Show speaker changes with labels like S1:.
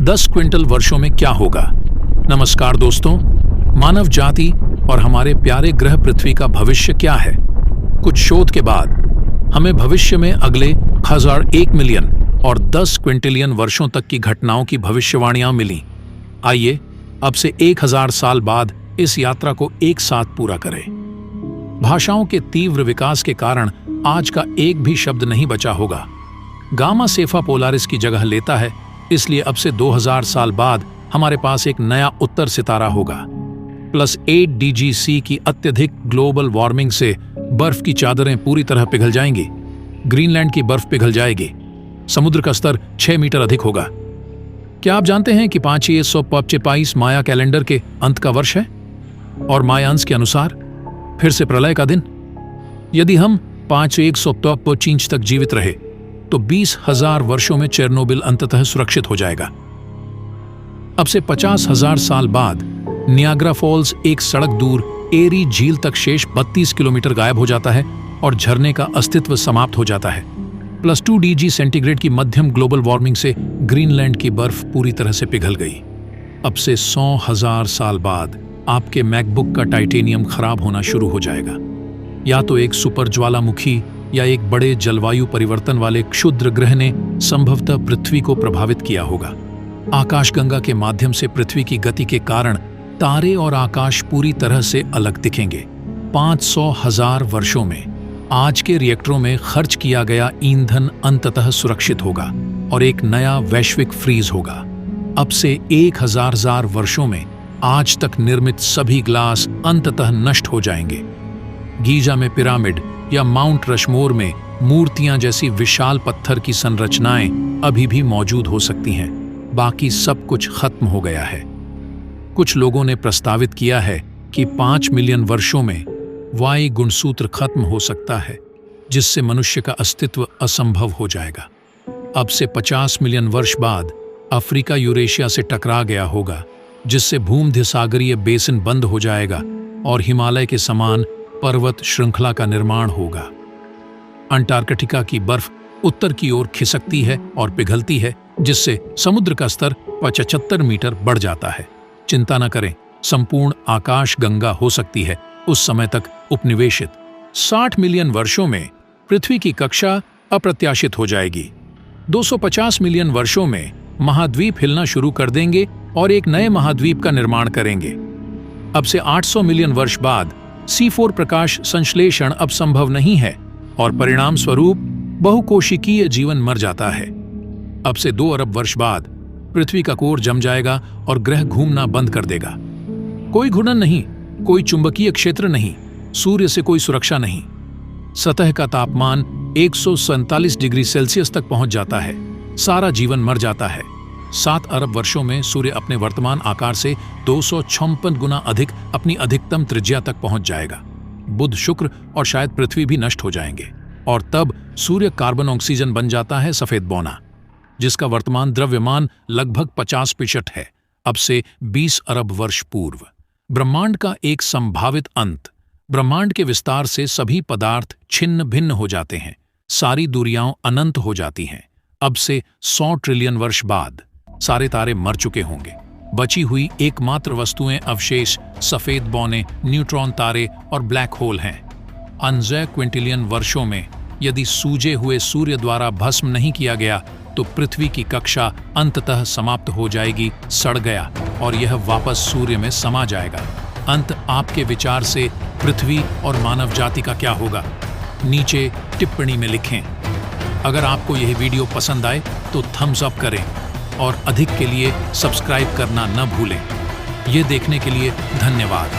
S1: 10 quintal वर्षों में क्या होगा। नमस्कार दोस्तों, मानव जाति और हमारे प्यारे ग्रह पृथ्वी का भविष्य क्या है। कुछ शोध के बाद हमें भविष्य में अगले 1 मिलियन और 10 क्विंटिलियन वर्षों तक की घटनाओं की भविष्यवाणियां मिली। आइए अब से 1000 साल बाद इस यात्रा को एक साथ पूरा करें। भाषाओं के तीव्र विकास के कारण आज का एक भी शब्द नहीं बचा होगा। गामा सेफा पोलारिस की जगह लेता है, इसलिए अब से 2000 साल बाद हमारे पास एक नया उत्तर सितारा होगा। +8 DGC की अत्यधिक ग्लोबल वार्मिंग से बर्फ की चादरें पूरी तरह पिघल जाएंगी। ग्रीनलैंड की बर्फ पिघल जाएगी। समुद्र का स्तर 6 मीटर अधिक होगा। क्या आप जानते हैं कि 5125 माया कैलेंडर के अंत का वर्ष है और मायांश के अनुसार फिर से प्रलय का दिन। यदि हम 5125 तक जीवित रहे तो 20,000 वर्षों में चेरनोबिल अंततः सुरक्षित हो जाएगा। अब से 50,000 साल बाद नियाग्रा फॉल्स एक सड़क दूर एरी झील तक शेष 32 किलोमीटर गायब हो जाता है और झरने का अस्तित्व समाप्त हो जाता है। +2 DG सेंटीग्रेड की मध्यम ग्लोबल वार्मिंग से ग्रीनलैंड की बर्फ पूरी तरह से पिघल गई। अब से 100,000 साल बाद आपके मैकबुक का टाइटेनियम खराब होना शुरू हो जाएगा। या तो एक सुपर ज्वालामुखी या एक बड़े जलवायु परिवर्तन वाले क्षुद्र ग्रह ने संभवतः पृथ्वी को प्रभावित किया होगा। आकाशगंगा के माध्यम से पृथ्वी की गति के कारण तारे और आकाश पूरी तरह से अलग दिखेंगे। 500,000 वर्षों में आज के रिएक्टरों में खर्च किया गया ईंधन अंततः सुरक्षित होगा और एक नया वैश्विक फ्रीज होगा। अब से 1000 वर्षों में आज तक निर्मित सभी ग्लास अंततः नष्ट हो जाएंगे। गीजा में पिरामिड या माउंट रशमोर में मूर्तियां जैसी विशाल पत्थर की संरचनाएं अभी भी मौजूद हो सकती हैं। बाकी सब कुछ खत्म हो गया है। कुछ लोगों ने प्रस्तावित किया है कि 5 मिलियन वर्षों में वायु गुणसूत्र खत्म हो सकता है, जिससे मनुष्य का अस्तित्व असंभव हो जाएगा। अब से 50 मिलियन वर्ष बाद अफ्रीका यूरेशिया से टकरा गया होगा, जिससे भूमध्य सागरीय बेसिन बंद हो जाएगा और हिमालय के समान पर्वत श्रृंखला का निर्माण होगा। अंटार्कटिका की बर्फ उत्तर की ओर खिसकती है और पिघलती है, जिससे समुद्र का स्तर 75 मीटर बढ़ जाता है। चिंता न करें, संपूर्ण आकाश गंगा हो सकती है उस समय तक उपनिवेशित। 60 मिलियन वर्षों में पृथ्वी की कक्षा अप्रत्याशित हो जाएगी। 250 मिलियन वर्षों में महाद्वीप हिलना शुरू कर देंगे और एक नए महाद्वीप का निर्माण करेंगे। अब से 800 मिलियन वर्ष बाद C4 प्रकाश संश्लेषण अब संभव नहीं है और परिणाम स्वरूप बहुकोशिकीय जीवन मर जाता है। अब से 2 अरब वर्ष बाद पृथ्वी का कोर जम जाएगा और ग्रह घूमना बंद कर देगा। कोई घूर्णन नहीं, कोई चुंबकीय क्षेत्र नहीं, सूर्य से कोई सुरक्षा नहीं। सतह का तापमान 147 डिग्री सेल्सियस तक पहुंच जाता है। सारा जीवन मर जाता है। 7 अरब वर्षों में सूर्य अपने वर्तमान आकार से 256 गुना अधिक अपनी अधिकतम त्रिज्या तक पहुंच जाएगा। बुध, शुक्र और शायद पृथ्वी भी नष्ट हो जाएंगे और तब सूर्य कार्बन ऑक्सीजन बन जाता है सफेद बौना, जिसका वर्तमान द्रव्यमान लगभग 50% है। अब से 20 अरब वर्ष पूर्व ब्रह्मांड का एक संभावित अंत। ब्रह्मांड के विस्तार से सभी पदार्थ छिन्न भिन्न हो जाते हैं। सारी दूरियां अनंत हो जाती हैं। अब से 100 ट्रिलियन वर्ष बाद सारे तारे मर चुके होंगे। बची हुई एकमात्र वस्तुएं अवशेष सफेद बौने, न्यूट्रॉन तारे और ब्लैक होल हैं। 11 क्विंटिलियन वर्षों में यदि सूजे हुए सूर्य द्वारा भस्म नहीं किया गया तो पृथ्वी की कक्षा अंततः समाप्त हो जाएगी। सड़ गया और यह वापस सूर्य में समा जाएगा। अंत आपके विचार से पृथ्वी और मानव जाति का क्या होगा? नीचे टिप्पणी में लिखें। अगर आपको यह वीडियो पसंद आए तो थम्स अप करें और अधिक के लिए सब्सक्राइब करना न भूलें। ये देखने के लिए धन्यवाद।